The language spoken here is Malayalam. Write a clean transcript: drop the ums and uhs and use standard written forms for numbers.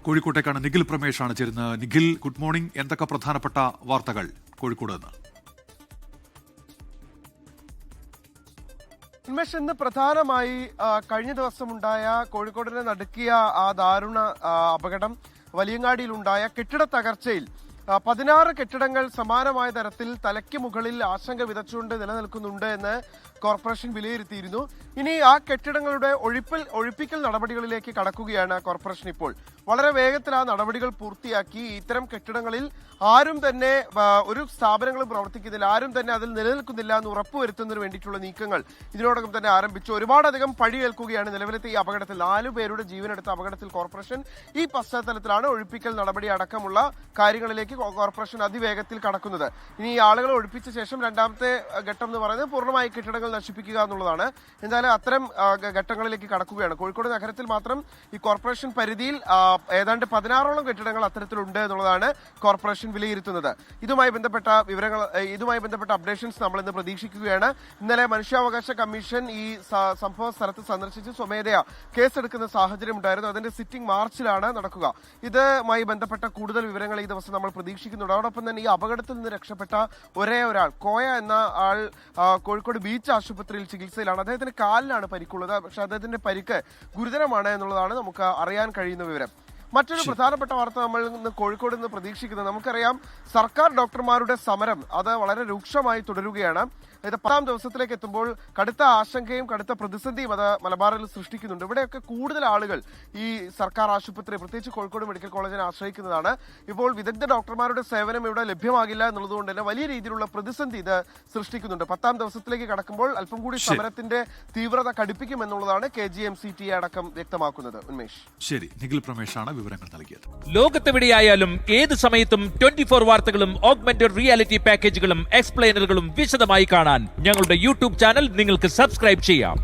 കോഴിക്കോട്ടേക്കാണ് നിഖിൽ പ്രമേഷാണ് ചേരുന്നത്. Nikhil, good morning. എന്തൊക്കെ പ്രധാനപ്പെട്ട വാർത്തകൾ കോഴിക്കോട് നിന്ന്? ഉന്മേഷ്, ഇന്ന് പ്രധാനമായി കഴിഞ്ഞ ദിവസമുണ്ടായ കോഴിക്കോടിനെ നടുക്കിയ ആ ദാരുണ അപകടം, വലിയങ്ങാടിയിലുണ്ടായ കെട്ടിട തകർച്ചയിൽ 16 കെട്ടിടങ്ങൾ സമാനമായ തരത്തിൽ തലയ്ക്ക് മുകളിൽ ആശങ്ക വിതച്ചുകൊണ്ട് നിലനിൽക്കുന്നുണ്ട് എന്ന് കോർപ്പറേഷൻ വിലയിരുത്തിയിരുന്നു. ഇനി ആ കെട്ടിടങ്ങളുടെ ഒഴിപ്പിക്കൽ നടപടികളിലേക്ക് കടക്കുകയാണ് കോർപ്പറേഷൻ. ഇപ്പോൾ വളരെ വേഗത്തിൽ ആ നടപടികൾ പൂർത്തിയാക്കി ഇത്തരം കെട്ടിടങ്ങളിൽ ആരും തന്നെ ഒരു സ്ഥാപനങ്ങളും പ്രവർത്തിക്കുന്നില്ല, ആരും തന്നെ അതിൽ നിലനിൽക്കുന്നില്ല എന്ന് ഉറപ്പുവരുത്തുന്നതിന് വേണ്ടിയിട്ടുള്ള നീക്കങ്ങൾ ഇതിനോടകം തന്നെ ആരംഭിച്ചു. ഒരുപാടധികം പഴിയേൽക്കുകയാണ് നിലവിലത്തെ ഈ അപകടത്തിൽ. 4 പേരുടെ ജീവനെടുത്ത അപകടത്തിൽ കോർപ്പറേഷൻ. ഈ പശ്ചാത്തലത്തിലാണ് ഒഴിപ്പിക്കൽ നടപടി അടക്കമുള്ള കാര്യങ്ങളിലേക്ക് കോർപ്പറേഷൻ അതിവേഗത്തിൽ കടക്കുന്നത്. ഇനി ഈ ആളുകളെ ഒഴിപ്പിച്ച ശേഷം രണ്ടാമത്തെ ഘട്ടം എന്ന് പറയുന്നത് പൂർണ്ണമായി കെട്ടിടങ്ങൾ നശിപ്പിക്കുക എന്നുള്ളതാണ്. എന്തായാലും അത്തരം ഘട്ടങ്ങളിലേക്ക് കടക്കുകയാണ്. കോഴിക്കോട് നഗരത്തിൽ മാത്രം ഈ കോർപ്പറേഷൻ പരിധിയിൽ ഏതാണ്ട് 16ഓളം കെട്ടിടങ്ങൾ അത്തരത്തിലുണ്ട് എന്നുള്ളതാണ് കോർപ്പറേഷൻ വിലയിരുത്തുന്നത്. ഇതുമായി ബന്ധപ്പെട്ട അപ്ഡേഷൻസ് നമ്മൾ ഇന്ന് പ്രതീക്ഷിക്കുകയാണ്. ഇന്നലെ മനുഷ്യാവകാശ കമ്മീഷൻ ഈ സംഭവ സ്ഥലത്ത് സന്ദർശിച്ച് സ്വമേധയാ കേസെടുക്കുന്ന സാഹചര്യം ഉണ്ടായിരുന്നു. അതിന്റെ സിറ്റിംഗ് മാർച്ചിലാണ് നടക്കുക. ഇതുമായി ബന്ധപ്പെട്ട കൂടുതൽ വിവരങ്ങൾ ഈ ദിവസം നമ്മൾ പ്രതീക്ഷിക്കുന്നുണ്ട്. അതോടൊപ്പം തന്നെ ഈ അപകടത്തിൽ നിന്ന് രക്ഷപ്പെട്ട ഒരേ ഒരാൾ, കോയ എന്ന ആൾ, കോഴിക്കോട് ബീച്ച് ആശുപത്രിയിൽ ചികിത്സയിലാണ്. അദ്ദേഹത്തിന് കാലിലാണ് പരിക്കുള്ളത്. പക്ഷെ അദ്ദേഹത്തിന്റെ പരിക്ക് ഗുരുതരമാണ് എന്നുള്ളതാണ് നമുക്ക് അറിയാൻ കഴിയുന്ന വിവരം. മറ്റൊരു പ്രധാനപ്പെട്ട വാർത്ത നമ്മൾ ഇന്ന് കോഴിക്കോട് നിന്ന് പ്രതീക്ഷിക്കുന്നത്, നമുക്കറിയാം സർക്കാർ ഡോക്ടർമാരുടെ സമരം അത് വളരെ രൂക്ഷമായി തുടരുകയാണ്. ഇത് 10ാം ദിവസത്തിലേക്ക് എത്തുമ്പോൾ കടുത്ത ആശങ്കയും കടുത്ത പ്രതിസന്ധിയും അത് മലബാറിൽ സൃഷ്ടിക്കുന്നുണ്ട്. ഇവിടെയൊക്കെ കൂടുതൽ ആളുകൾ ഈ സർക്കാർ ആശുപത്രി, പ്രത്യേകിച്ച് കോഴിക്കോട് മെഡിക്കൽ കോളേജിനെ ആശ്രയിക്കുന്നതാണ്. ഇപ്പോൾ വിദഗ്ധ ഡോക്ടർമാരുടെ സേവനം ഇവിടെ ലഭ്യമാകില്ല എന്നുള്ളതുകൊണ്ട് തന്നെ വലിയ രീതിയിലുള്ള പ്രതിസന്ധി ഇത് സൃഷ്ടിക്കുന്നുണ്ട്. 10ാം ദിവസത്തിലേക്ക് കടക്കുമ്പോൾ അല്പം കൂടി സമരത്തിന്റെ തീവ്രത കടുപ്പിക്കുമെന്നുള്ളതാണ് KGMCT അടക്കം വ്യക്തമാക്കുന്നത്. ഉന്മേഷ്, ശരി. നിഖിൽ പ്രമേഷാണ് വിവരങ്ങൾ നൽകിയത്. ലോകത്തെവിടെയായാലും ഏത് സമയത്തും 24 വാർത്തകളും ഓഗ്മെന്റഡ് റിയാലിറ്റി പാക്കേജുകളും എക്സ്പ്ലെയിനറുകളും വിശദമായി കാണാൻ ഞങ്ങളുടെ യൂട്യൂബ് ചാനൽ നിങ്ങൾക്ക് സബ്സ്ക്രൈബ് ചെയ്യാം.